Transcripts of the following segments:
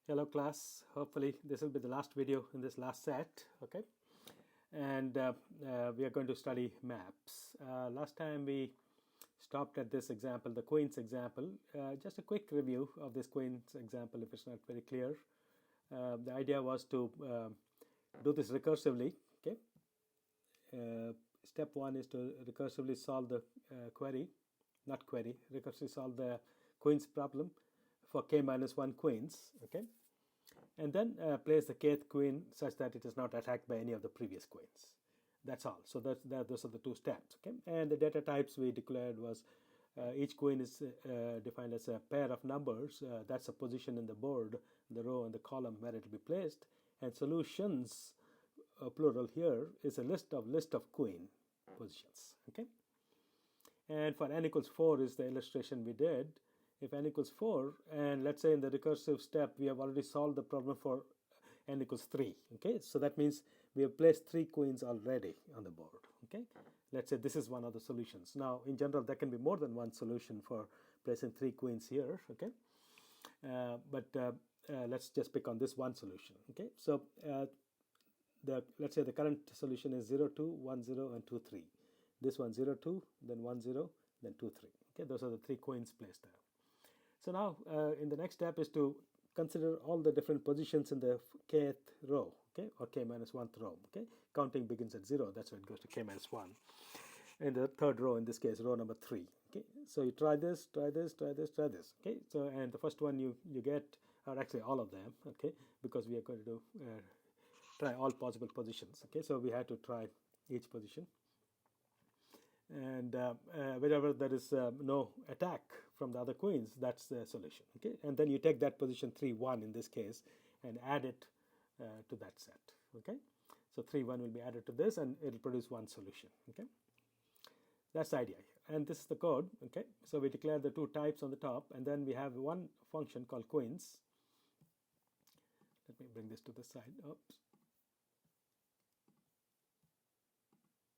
Hello class, hopefully this will be the last video in this last set, okay? And we are going to study maps. Last time we stopped at this example, the queens example. Just a quick review of this queens example if it's not very clear. The idea was to do this recursively, okay? Step one is to recursively solve the recursively solve the queens problem for k minus 1 queens, okay? And then place the kth queen such that it is not attacked by any of the previous queens. That's all. So those are the two steps, okay? And the data types we declared was each queen is defined as a pair of numbers. That's a position in the board, the row and the column where it will be placed. And solutions, plural here, is a list of queen positions, okay? And for n equals 4 is the illustration we did. If n equals 4, and let's say in the recursive step we have already solved the problem for n equals 3, okay? So that means we have placed 3 queens already on the board, okay? Let's say this is one of the solutions. Now, in general, there can be more than one solution for placing 3 queens here, okay? Let's just pick on this one solution, okay? So let's say the current solution is 0, 2, 1, 0, and 2, 3. This one 0, 2, then 1, 0, then 2, 3. Okay, those are the 3 queens placed there. So now in the next step is to consider all the different positions in the kth row, okay, or k minus 1th row, okay. Counting begins at 0, that's why it goes to k minus 1. In the third row, in this case, row number 3, okay. So you try this, okay. So, and the first one you get are actually all of them, okay, because we are going to do, try all possible positions, okay. So we had to try each position. And wherever there is no attack from the other queens, that's the solution, okay? And then you take that position 3, 1 in this case and add it to that set, okay? So 3, 1 will be added to this and it will produce one solution, okay? That's the idea. And this is the code, okay? So we declare the 2 types on the top, and then we have one function called queens. Let me bring this to the side. Oops.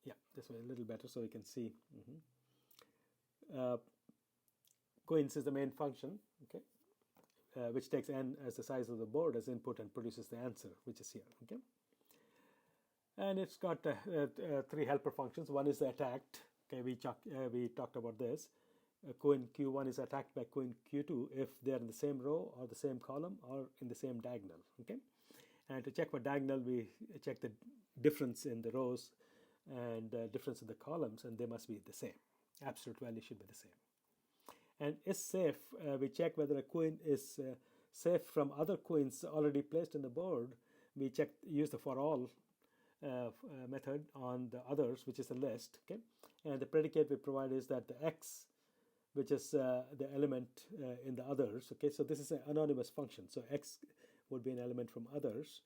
Yeah, this way a little better so we can see. Queens is the main function, okay, which takes n as the size of the board as input and produces the answer, which is here, okay. And it's got 3 helper functions. One is the attacked, okay, we talked about this. Queen Q1 is attacked by queen Q2 if they're in the same row or the same column or in the same diagonal, okay. And to check for diagonal, we check the difference in the rows and difference in the columns, and they must be the same. Absolute value should be the same. And is safe, we check whether a queen is safe from other queens already placed in the board. We use the for all method on the others, which is a list, okay. And the predicate we provide is that the x, which is the element in the others, okay. So this is an anonymous function, so x would be an element from others,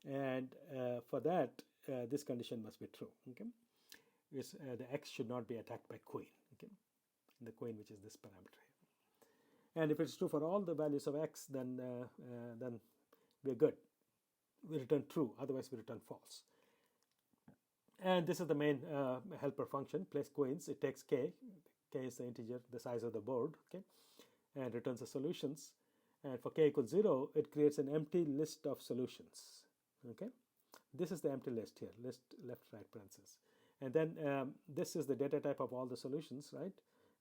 and for that this condition must be true, okay. The x should not be attacked by queen, okay, the queen which is this parameter here. And if it's true for all the values of x, then we're good. We return true, otherwise we return false. And this is the main helper function, place queens. It takes k is the integer, the size of the board, okay, and returns the solutions. And for k equals 0, it creates an empty list of solutions, okay. This is the empty list here, list left right parenthesis. And then this is the data type of all the solutions, right?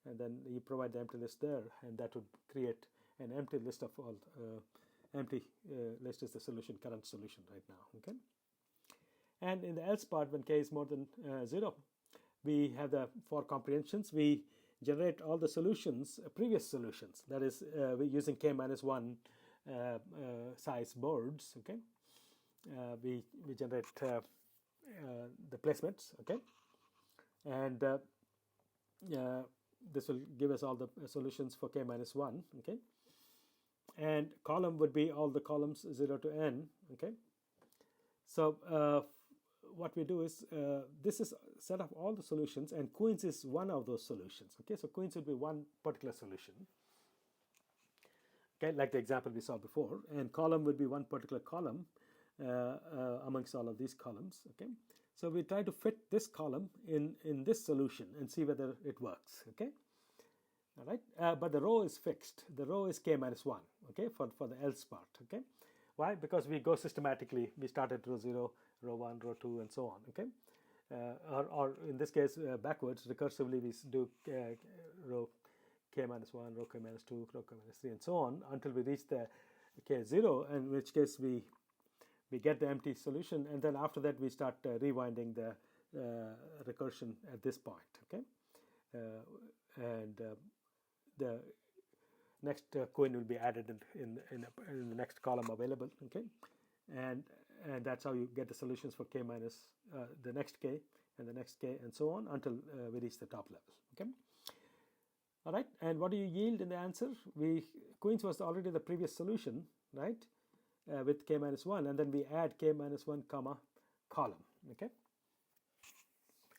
And then you provide the empty list there, and that would create an empty list of all, empty list is the solution, current solution right now, okay? And in the else part, when k is more than 0, we have the for comprehensions. We generate all the solutions, previous solutions. That is, we're using k minus 1 size boards, okay? We generate the placements, okay, and this will give us all the solutions for k minus 1, okay, and column would be all the columns 0 to n, okay. So what we do is this is set of all the solutions, and queens is one of those solutions, okay. So queens would be one particular solution, okay, like the example we saw before, and column would be one particular column amongst all of these columns, okay. So we try to fit this column in this solution and see whether it works, okay. All right, but the row is fixed. The row is k minus 1, okay, for the else part, okay. Why? Because we go systematically. We start at row 0, row 1, row 2, and so on, okay. Or in this case, backwards, recursively, we do row k minus 1, row k minus 2, row k minus 3, and so on until we reach the k0, in which case we get the empty solution, and then after that we start rewinding the recursion at this point, okay. And the next coin will be added in the next column available, okay, and that's how you get the solutions for k minus the next k and the next k and so on until we reach the top level, okay. All right, and what do you yield in the answer? Queens was already the previous solution, right, with k minus 1, and then we add k minus 1 comma column, okay.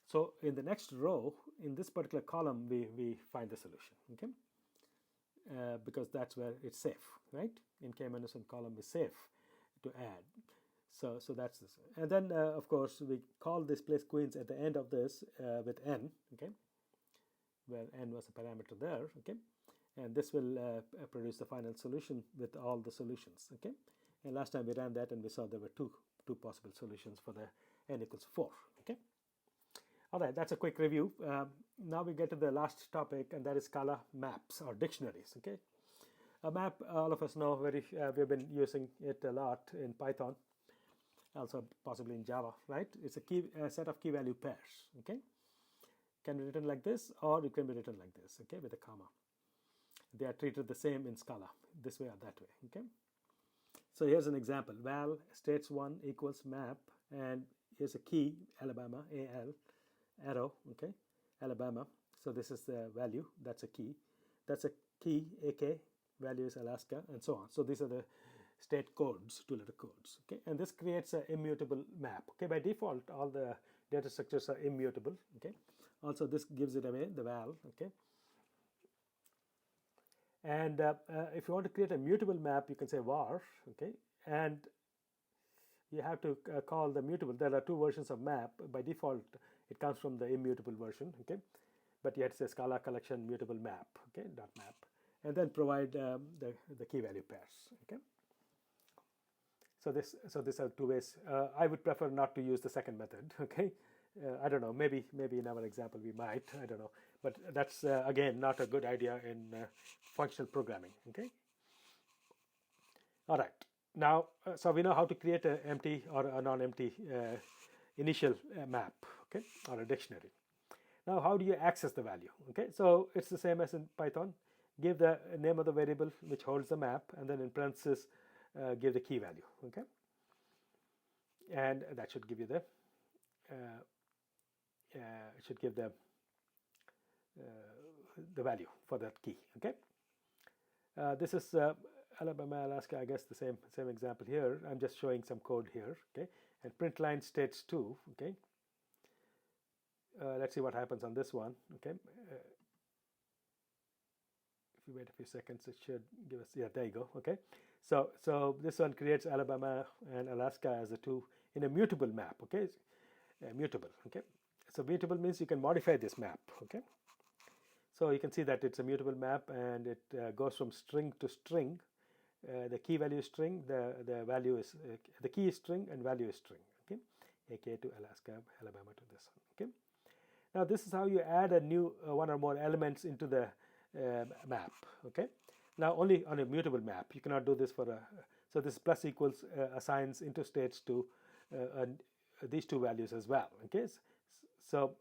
So in the next row, in this particular column, we find the solution, okay, because that's where it's safe, right? In k minus 1 column is safe to add. So that's this. And then, of course, we call this place queens at the end of this with n, okay, where n was a parameter there, okay, and this will produce the final solution with all the solutions, okay. And last time we ran that and we saw there were two possible solutions for the n equals 4, okay. All right, that's a quick review. Now we get to the last topic, and that is Scala maps or dictionaries, okay. A map, all of us know, we've been using it a lot in Python, also possibly in Java, right? It's a set of key value pairs, okay. Can be written like this, or it can be written like this, okay, with a comma. They are treated the same in Scala, this way or that way, okay. So here's an example. Val states1 equals map, and here's a key, Alabama, AL, arrow, okay, Alabama. So this is the value, that's a key. That's a key, AK, value is Alaska, and so on. So these are the state codes, 2-letter codes, okay. And this creates an immutable map, okay. By default, all the data structures are immutable, okay. Also, this gives it away, the val, okay. And if you want to create a mutable map, you can say var, okay, and you have to call the mutable. There are two versions of map. By default, it comes from the immutable version, okay, but yet it's a Scala collection mutable map, okay, dot map, and then provide the key value pairs, okay. So these are two ways. I would prefer not to use the second method, okay. I don't know, maybe in our example we might, I don't know, but that's again not a good idea in functional programming, okay. All right, now so we know how to create an empty or a non-empty initial map, okay, or a dictionary. Now how do you access the value? Okay, so it's the same as in Python. Give the name of the variable which holds the map, and then in parentheses give the key value, okay, and that should give you the it should give the value for that key, okay. This is Alabama, Alaska, I guess the same example here. I'm just showing some code here, okay, and print line states 2, okay. Let's see what happens on this one, okay. If you wait a few seconds, it should give us, yeah, there you go, okay. So this one creates Alabama and Alaska as the two in a mutable map, okay. Mutable, okay. So mutable means you can modify this map, okay. So you can see that it's a mutable map, and it goes from string to string. The key value is string, the value is the key is string and value is string, okay. AK to Alaska, Alabama to this one, okay. Now this is how you add a new one or more elements into the map, okay. Now only on a mutable map. You cannot do this for a. So this plus equals assigns into states to these two values as well, okay. So,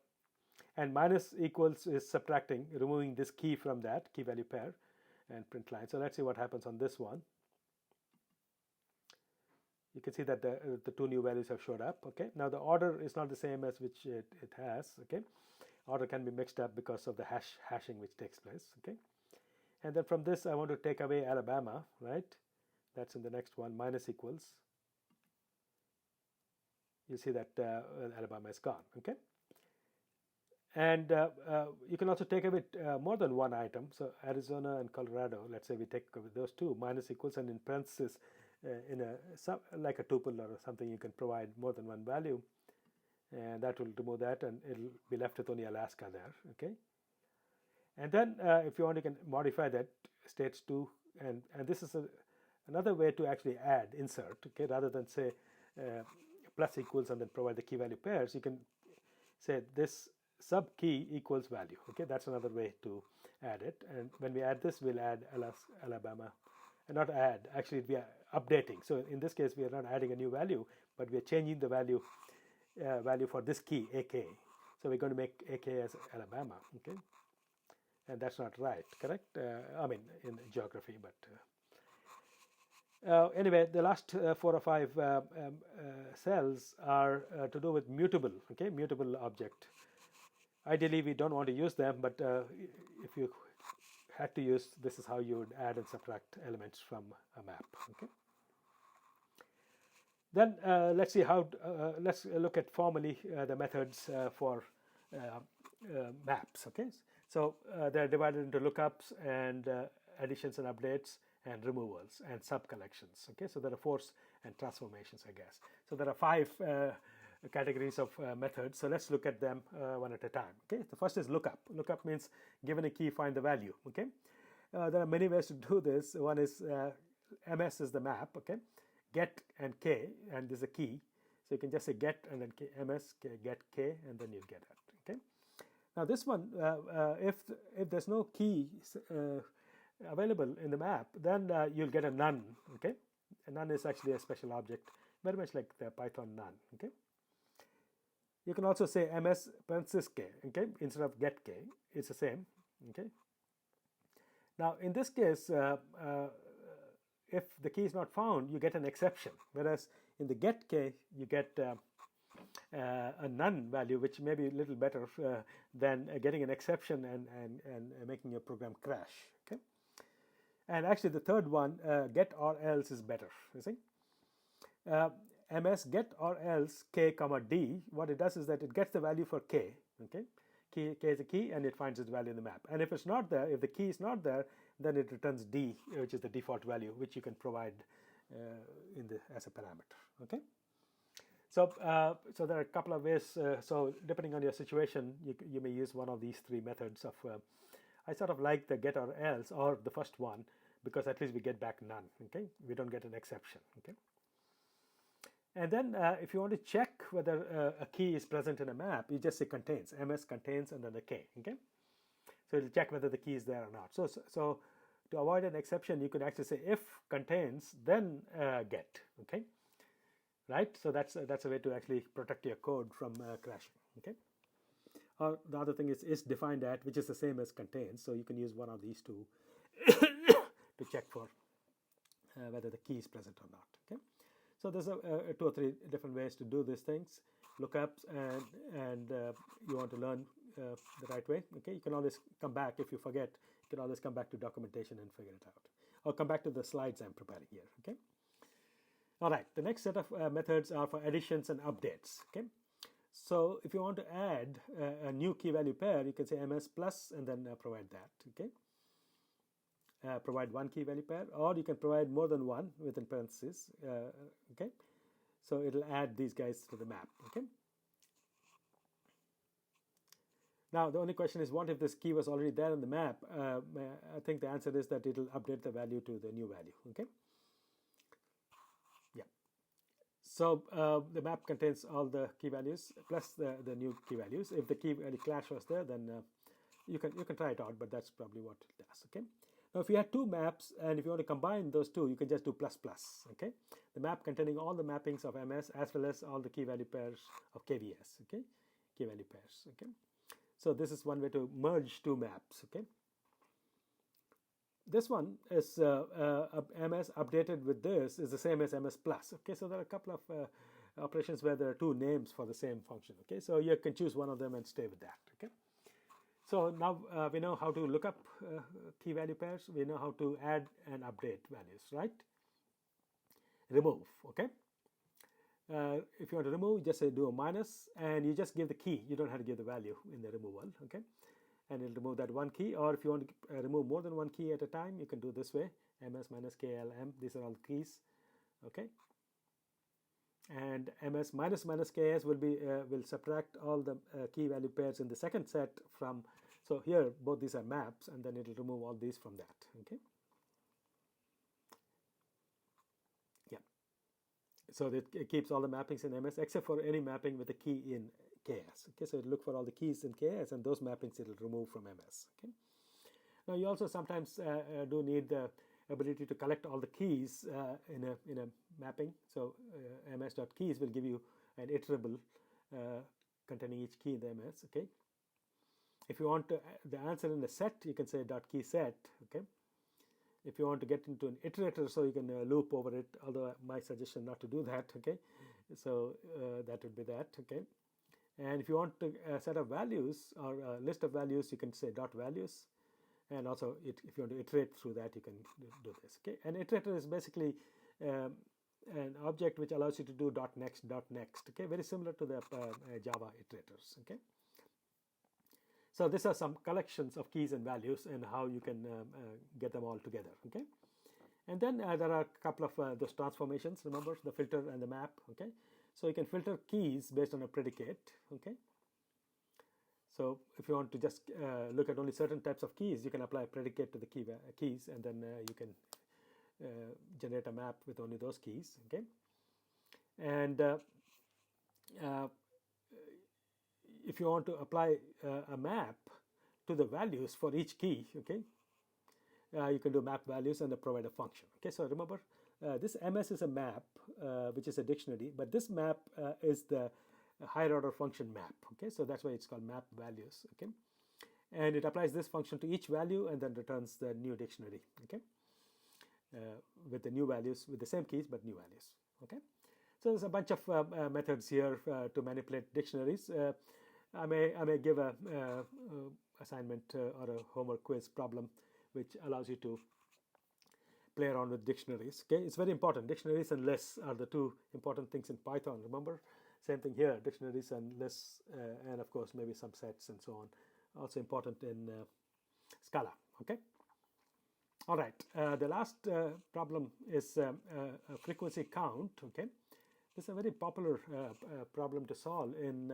and minus equals is subtracting, removing this key from that key value pair, and print line. So let's see what happens on this one. You can see that the two new values have showed up, okay. Now the order is not the same as which it has, okay. Order can be mixed up because of the hashing which takes place, okay. And then from this I want to take away Alabama, right. That's in the next one, minus equals. You see that Alabama is gone, okay. And you can also take away more than one item. So Arizona and Colorado, let's say we take away those two, minus equals, and in parentheses, in like a tuple or something, you can provide more than one value, and that will remove that, and it'll be left with only Alaska there, okay. And then if you want, you can modify that states to, and this is another way to actually add, insert, okay, rather than say plus equals and then provide the key value pairs. You can say this sub key equals value, okay. That's another way to add it. And when we add this, we'll add Alabama, and not add, actually we are updating. So in this case, we are not adding a new value, but we are changing the value for this key, AK. So we're going to make AK as Alabama, okay. And that's not right, correct? I mean, in geography, but anyway, the last 4 or 5 cells are to do with mutable, okay, mutable object. Ideally, we don't want to use them, but if you had to use, this is how you would add and subtract elements from a map, okay. Then let's see how, let's look at formally the methods for maps, okay. So they're divided into lookups and additions and updates and removals and sub-collections, okay. So there are force and transformations, I guess. So there are 5 categories of methods. So let's look at them one at a time, okay. The first is lookup. Lookup means given a key, find the value, okay. There are many ways to do this. One is MS is the map, okay. Get and K, and there's a key. So you can just say get and then K, MS, K, get K, and then you'll get it, okay. Now this one, if there's no key available in the map, then you'll get a none, okay. A none is actually a special object, very much like the Python none, okay. You can also say MS parenthesis K, okay, instead of get K. It's the same, okay. Now in this case, if the key is not found, you get an exception, whereas in the get K, you get a none value, which may be a little better than getting an exception and making your program crash, okay. And actually the third one, get or else, is better, you see. MS get or else K comma D, what it does is that it gets the value for K, okay. K is a key and it finds its value in the map. And if it's not there, if the key is not there, then it returns D, which is the default value, which you can provide as a parameter, okay. So, so there are a couple of ways. So depending on your situation, you may use one of these 3 methods of. I sort of like the get or else, or the first one, because at least we get back none. Okay, we don't get an exception. Okay, and then if you want to check whether a key is present in a map, you just say contains, MS contains, and then the K. Okay, so it'll check whether the key is there or not. So to avoid an exception, you can actually say if contains, then get. Okay. Right, so that's a way to actually protect your code from crashing. Okay, or the other thing is defined at, which is the same as contains. So you can use one of these two to check for whether the key is present or not. Okay, so there's 2 or 3 different ways to do these things, lookups, and you want to learn the right way. Okay, you can always come back if you forget. You can always come back to documentation and figure it out, or come back to the slides I'm preparing here. Okay. All right, the next set of methods are for additions and updates. Okay, so if you want to add a new key value pair, you can say ms plus and then provide that. Okay, provide one key value pair, or you can provide more than one within parentheses. Okay, so it'll add these guys to the map. Okay. Now the only question is, what if this key was already there in the map? I think the answer is that it'll update the value to the new value. Okay. So the map contains all the key values plus the new key values. If the key value clash was there, then you can try it out, but that's probably what it does. Okay. Now, if you had 2 maps and if you want to combine those 2, you can just do plus plus. Okay. The map containing all the mappings of MS as well as all the key value pairs of KVS. Okay. Key value pairs. Okay. So this is one way to merge 2 maps. Okay. This one is MS updated with this is the same as MS plus. Okay, so there are a couple of operations where there are 2 names for the same function. Okay, so you can choose one of them and stay with that. Okay, so now we know how to look up key value pairs. We know how to add and update values, right? Remove. Okay, if you want to remove, just say do a minus, and you just give the key. You don't have to give the value in the removal. Okay. And it'll remove that one key, or if you want to remove more than one key at a time, you can do this way, ms minus klm. These are all the keys. Okay, and ms minus ks will subtract all the key value pairs in the second set from So here both these are maps, and then it will remove all these from that. Okay. Yeah. So it keeps all the mappings in MS except for any mapping with a key in KS. Okay. So it look for all the keys in KS, and those mappings it will remove from MS. Okay. Now you also sometimes do need the ability to collect all the keys in a mapping. So ms.keys will give you an iterable containing each key in the MS. Okay. If you want the answer in a set, you can say .key set. Okay. If you want to get into an iterator, so you can loop over it. Although my suggestion not to do that. Okay. So that would be that. Okay. And if you want a set of values or a list of values, you can say .values. And also, if you want to iterate through that, you can do this. Okay. An iterator is basically an object which allows you to do .next. Okay. Very similar to the Java iterators. Okay. So these are some collections of keys and values and how you can get them all together. Okay. And then there are a couple of those transformations. Remember the filter and the map. Okay. So you can filter keys based on a predicate. Okay. So if you want to just look at only certain types of keys, you can apply a predicate to the keys, and then you can generate a map with only those keys. Okay. And if you want to apply a map to the values for each key, okay, you can do map values and provide a function. Okay, so remember this MS is a map which is a dictionary, but this map is the higher order function map. Okay, so that's why it's called map values. Okay, and it applies this function to each value and then returns the new dictionary. Okay, with the new values with the same keys but new values. Okay, so there's a bunch of methods here to manipulate dictionaries. I may give a assignment or a homework quiz problem which allows you to play around with dictionaries. Okay, it's very important. Dictionaries and lists are the two important things in Python. Remember, same thing here. Dictionaries and lists, and of course maybe some sets and so on. Also important in Scala. Okay. All right. The last problem is a frequency count. Okay, this is a very popular problem to solve in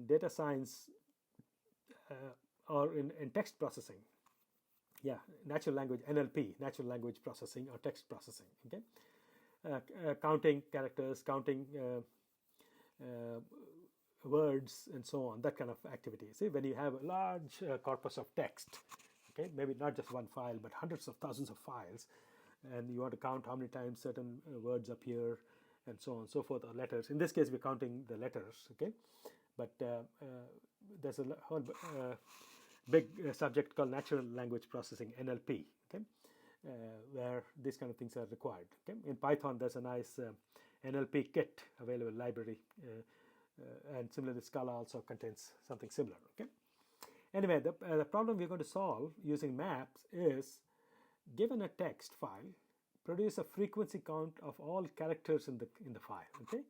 data science or in text processing. Yeah, natural language, NLP, natural language processing or text processing. Okay, counting characters, counting words, and so on. That kind of activity. See, when you have a large corpus of text, okay, maybe not just one file, but hundreds of thousands of files, and you want to count how many times certain words appear, and so on and so forth, or letters. In this case, we're counting the letters. Okay, but there's a whole big subject called natural language processing, NLP, okay, where these kind of things are required. Okay? In Python, there's a nice NLP kit available library, and similarly, Scala also contains something similar. Okay. Anyway, the problem we're going to solve using maps is, given a text file, produce a frequency count of all characters in the file. Okay.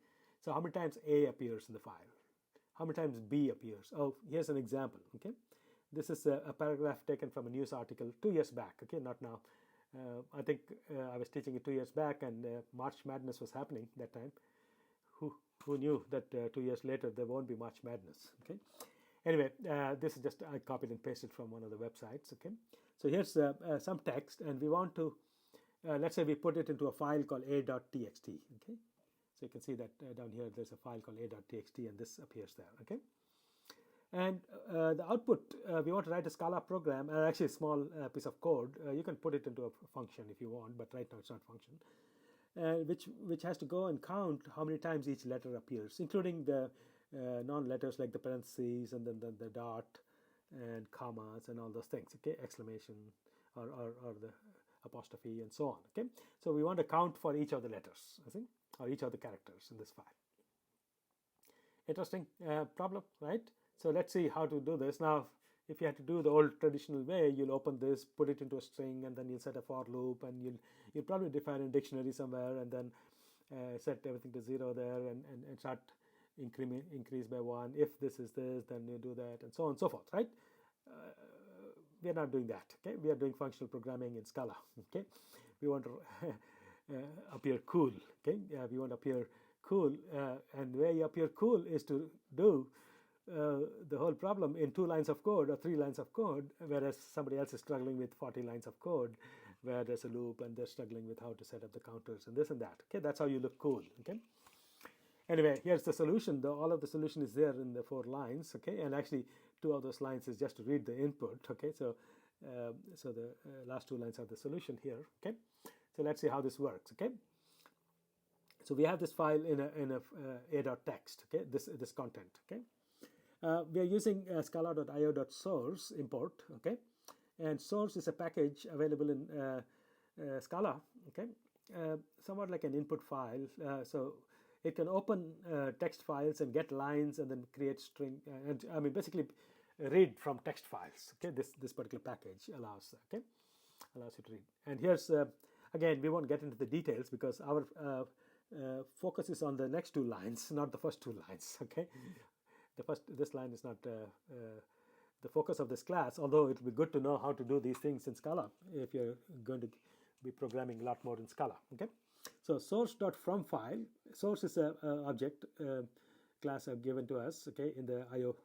So how many times A appears in the file? How many times B appears? Oh, here's an example. Okay. This is a paragraph taken from a news article 2 years back. Okay, not now. I think I was teaching it 2 years back, and March Madness was happening that time. Who knew that 2 years later there won't be March Madness? Okay. Anyway, this is just I copied and pasted from one of the websites. Okay. So here's some text, and we want to let's say we put it into a file called a.txt. Okay. So you can see that down here there's a file called a.txt, and this appears there. Okay. And the output, we want to write a Scala program, actually a small piece of code. You can put it into a function if you want, but right now it's not function, which has to go and count how many times each letter appears, including the non-letters like the parentheses and then the dot and commas and all those things. Okay, exclamation or the apostrophe and so on. Okay, so we want to count for each of the letters, I think, or each of the characters in this file. Interesting problem, right? So let's see how to do this. Now, if you had to do the old traditional way, you'll open this, put it into a string, and then you'll set a for loop, and you'll probably define a dictionary somewhere, and then set everything to 0 there, and start increase by 1. If this is this, then you do that, and so on and so forth, right? We are not doing that. Okay, we are doing functional programming in Scala. Okay, we want to appear cool. Okay, we want to appear cool, and the way you appear cool is to do the whole problem in 2 lines of code or 3 lines of code, whereas somebody else is struggling with 40 lines of code where there's a loop and they're struggling with how to set up the counters and this and that. Okay, that's how you look cool. Okay. Anyway, here's the solution. All of the solution is there in the 4 lines. Okay, and actually 2 of those lines is just to read the input. Okay, so the last 2 lines are the solution here. Okay, so let's see how this works. Okay. So we have this file in a.text. Okay, this content. Okay, we are using scala.io.source import. Okay, and source is a package available in Scala. Okay, somewhat like an input file. So it can open text files and get lines and then create string. And I mean basically read from text files. Okay, this particular package allows you to read. And here's again, we won't get into the details because our focus is on the next 2 lines, not the first 2 lines. Okay, this line is not the focus of this class, although it will be good to know how to do these things in Scala if you're going to be programming a lot more in Scala. Okay, so source.fromFile, source is a object class given to us, okay, in the IO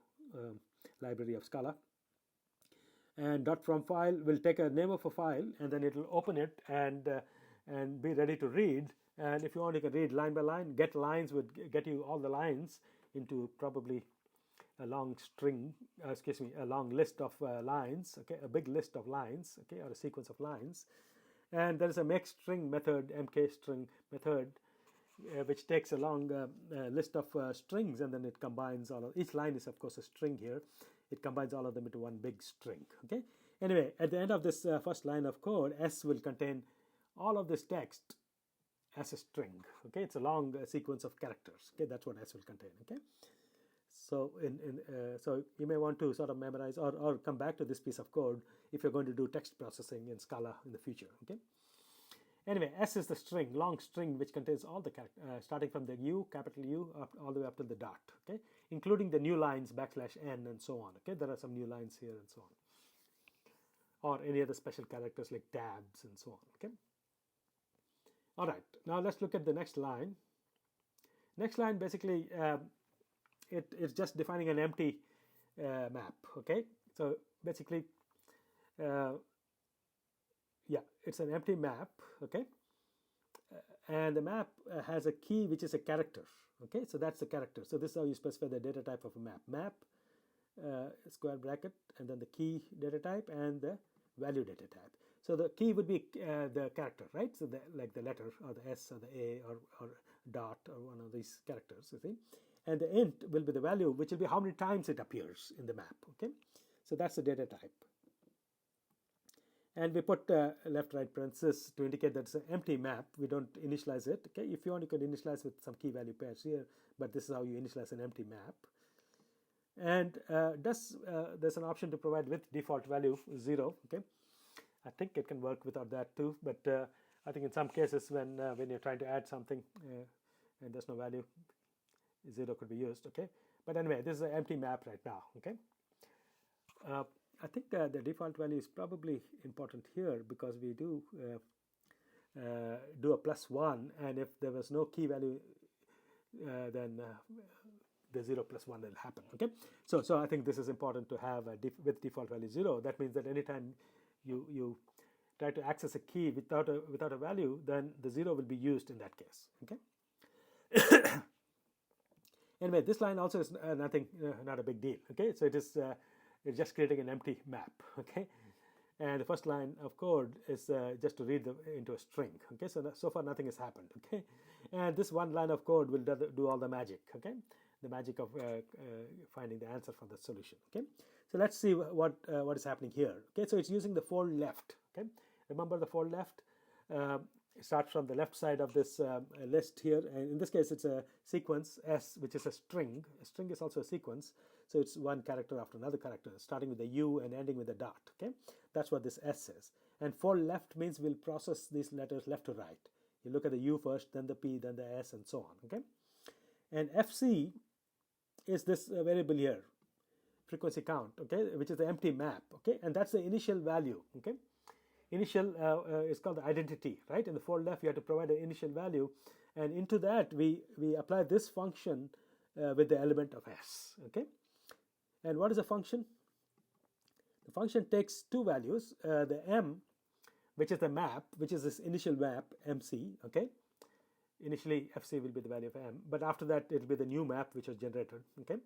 library of Scala. And .fromFile will take a name of a file and then it will open it and be ready to read. And if you want, you can read line by line. Get lines would get you all the lines into probably a long string, a long list of lines, okay, a big list of lines, okay, or a sequence of lines. And there is a make string method, mk string method, which takes a long list of strings and then it combines all of, each line is of course a string here. It combines all of them into one big string. Okay. Anyway, at the end of this first line of code, S will contain all of this text as a string. Okay, it's a long sequence of characters. Okay, that's what S will contain. Okay, so so you may want to sort of memorize or come back to this piece of code if you're going to do text processing in Scala in the future. Okay. Anyway, S is the string, long string, which contains all the characters, starting from the U, capital U, all the way up to the dot. Okay, including the new lines, \n, and so on. Okay, there are some new lines here and so on, or any other special characters like tabs and so on. Okay. All right, now let's look at the next line. Next line basically it's just defining an empty map. Okay, so basically yeah, it's an empty map. Okay, and the map has a key which is a character. Okay, so that's the character. So this is how you specify the data type of a map. Map square bracket and then the key data type and the value data type. So the key would be the character, right? So like the letter or the S or the A or dot or one of these characters, you see. And the int will be the value, which will be how many times it appears in the map. Okay, so that's the data type. And we put left right parenthesis to indicate that it's an empty map. We don't initialize it. Okay, if you want, you can initialize with some key value pairs here, but this is how you initialize an empty map. And there's an option to provide with default value 0. Okay, I think it can work without that too, but I think in some cases when you're trying to add something and there's no value, 0 could be used. Okay, but anyway, this is an empty map right now. Okay, I think the default value is probably important here because we do do a +1, and if there was no key value, then the 0 + 1 will happen. Okay, so I think this is important to have with default value 0. That means that anytime you try to access a key without a value, then the 0 will be used in that case. Okay. Anyway, this line also is nothing, not a big deal. Okay, so it's just creating an empty map. Okay, and the first line of code is just to read into a string. Okay, so far nothing has happened. Okay, and this one line of code will do all the magic. Okay, the magic of finding the answer for the solution. Okay, so let's see what is happening here. Okay, so it's using the fold left. Okay, remember the fold left. It starts from the left side of this list here, and in this case it's a sequence S, which is a string. A string is also a sequence, so it's one character after another character, starting with the U and ending with a dot. Okay, that's what this S is. And fold left means we'll process these letters left to right. You look at the U first, then the P, then the S, and so on. Okay, and FC is this variable here, frequency count. Okay, which is the empty map. Okay, and that's the initial value. Okay. Initial is called the identity, right? In the fold left, you have to provide an initial value, and into that we apply this function with the element of S. Okay, And what is a function? The function takes two values, the m, which is the map, which is this initial map, mc, okay? Initially, fc will be the value of m, but after that, it will be the new map which was generated, okay?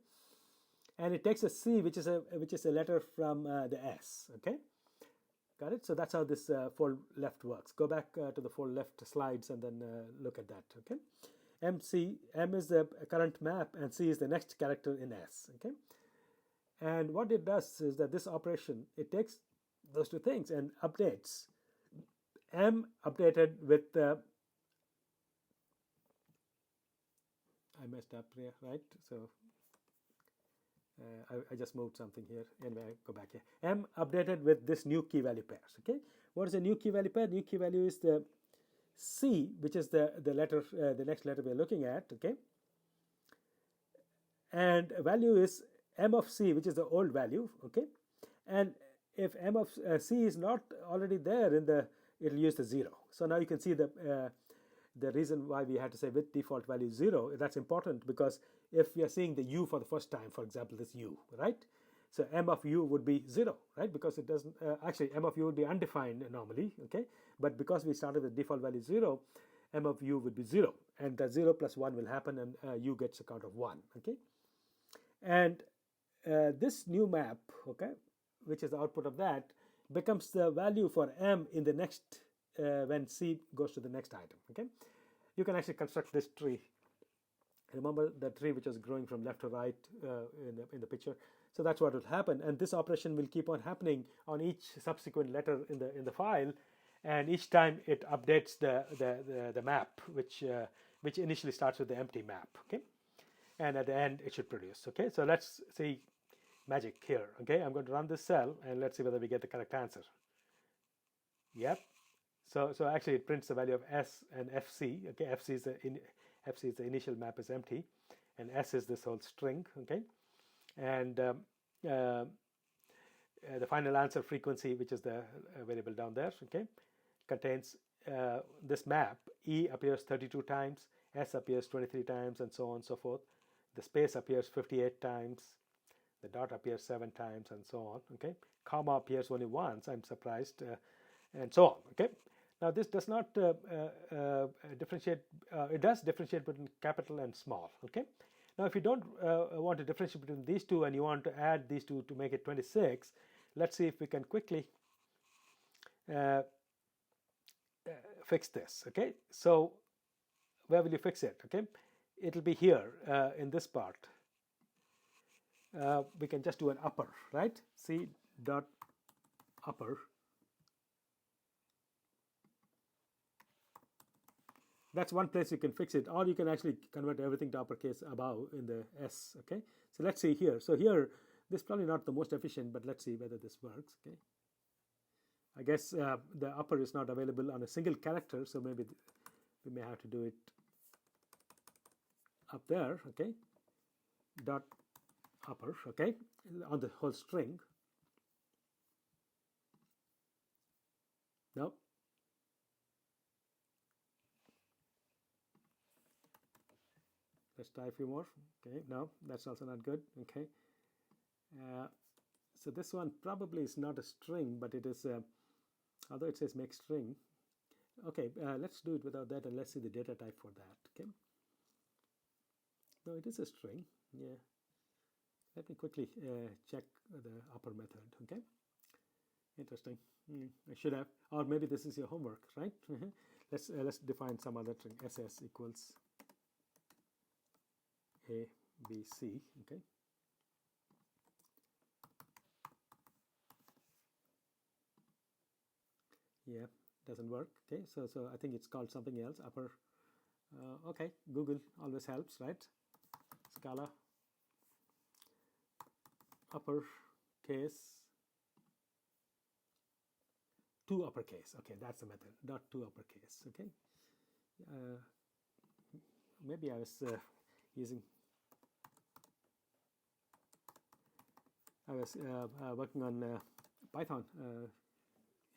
And it takes a c, which is a letter from the s, okay? Got it? So that's how this fold left works. Go back to the fold left slides and then look at that, okay? M is the current map, and c is the next character in s, okay? And what it does is that this operation, it takes those two things and updates. M updated with I messed up here, right? So I just moved something here. Anyway, I go back here. M updated with this new key value pairs, okay? What is a new key value pair? New key value is the C, which is the letter, the next letter we're looking at, okay? And value is M of C, which is the old value, okay? And if M of C is not already there in the, it'll use the 0. So now you can see the reason why we had to say with default value 0, that's important because if we are seeing the u for the first time, for example, this u, right? So m of u would be 0, right? Because it doesn't, actually m of u would be undefined normally, okay? But because we started with default value 0, m of u would be 0. And the 0 plus 1 will happen and u gets a count of 1, okay? And this new map, okay, which is the output of that, becomes the value for m in the next when C goes to the next item, okay? You can actually construct this tree. Remember the tree which was growing from left to right in the picture? So that's what will happen, and this operation will keep on happening on each subsequent letter in the file, and each time it updates the map, which initially starts with the empty map, okay? And at the end it should produce, okay? So let's see magic here, okay? I'm going to run this cell and let's see whether we get the correct answer. Yep. So actually it prints the value of S and FC, okay? FC is the initial map is empty, and S is this whole string, okay? And the final answer frequency, which is the variable down there, okay, contains this map. E appears 32 times, S appears 23 times, and so on and so forth. The space appears 58 times, the dot appears 7 times, and so on, okay? Comma appears only once, I'm surprised, and so on, okay? Now this does not differentiate, it does differentiate between capital and small, okay? Now if you don't want to differentiate between these two and you want to add these two to make it 26, let's see if we can quickly fix this, okay? So where will you fix it, okay? It'll be here in this part. We can just do an upper, right? C dot upper. That's one place you can fix it, or you can actually convert everything to uppercase above in the S, okay? So let's see here. So here, this is probably not the most efficient, but let's see whether this works, okay? I guess the upper is not available on a single character, so maybe we may have to do it up there, okay? Dot upper, okay? On the whole string. No. Let's try a few more. Okay, no, that's also not good. Okay, so this one probably is not a string, but it is, although it says make string. Okay, let's do it without that and let's see the data type for that. Okay, no, it is a string. Yeah, let me quickly check the upper method. Okay, interesting. I should have, or maybe this is your homework, right? Let's define some other string. SS equals A, B, C, okay. Yeah, doesn't work, okay. So I think it's called something else, upper. Okay, Google always helps, right? Scala, upper case, to uppercase, okay, that's the method, dot to uppercase, okay. Maybe I was working on Python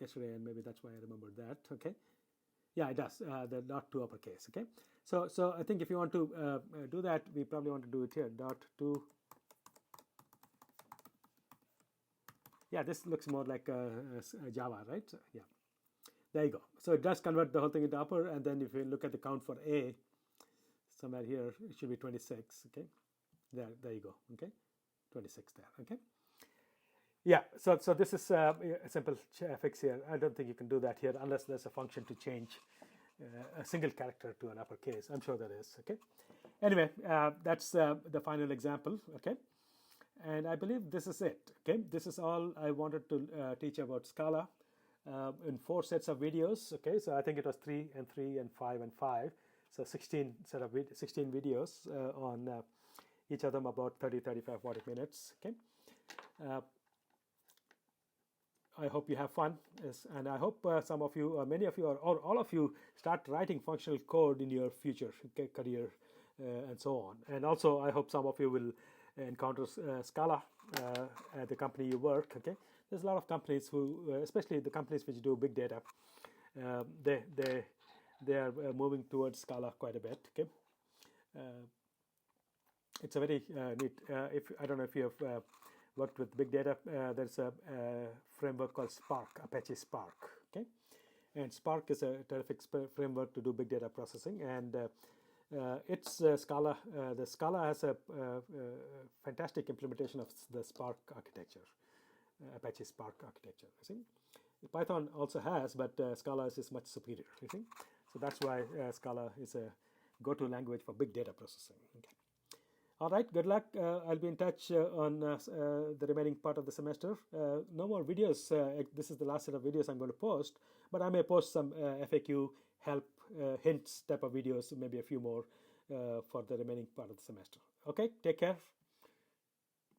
yesterday, and maybe that's why I remembered that. Okay, yeah, it does the dot to uppercase. Okay, so I think if you want to do that, we probably want to do it here. Dot to Yeah, this looks more like Java, right? So, yeah, there you go. So it does convert the whole thing into upper, and then if you look at the count for A, somewhere here, it should be 26, okay? There you go, okay? 26 there, okay? Yeah, so this is a simple fix here. I don't think you can do that here unless there's a function to change a single character to an uppercase. I'm sure there is, okay? Anyway, that's the final example, okay? And I believe this is it, okay? This is all I wanted to teach about Scala in 4 sets of videos, okay? So I think it was 3 and 3 and 5 and 5. So 16 videos on each of them about 30, 35, 40 minutes, okay? I hope you have fun, yes, and I hope some of you, or many of you, or all of you start writing functional code in your future career and so on. And also, I hope some of you will encounter Scala at the company you work. Okay, there's a lot of companies who, especially the companies which do big data, they are moving towards Scala quite a bit. Okay, it's a very neat. If I don't know if you have worked with big data, there's a framework called Spark, Apache Spark. Okay, and Spark is a terrific framework to do big data processing, and it's Scala. The Scala has a fantastic implementation of the Spark architecture, Apache Spark architecture. You see, Python also has, but Scala is much superior. You see, so that's why Scala is a go-to language for big data processing. Okay. All right, good luck. I'll be in touch on the remaining part of the semester. No more videos. This is the last set of videos I'm going to post, but I may post some FAQ, help, hints type of videos, maybe a few more for the remaining part of the semester. Okay, take care.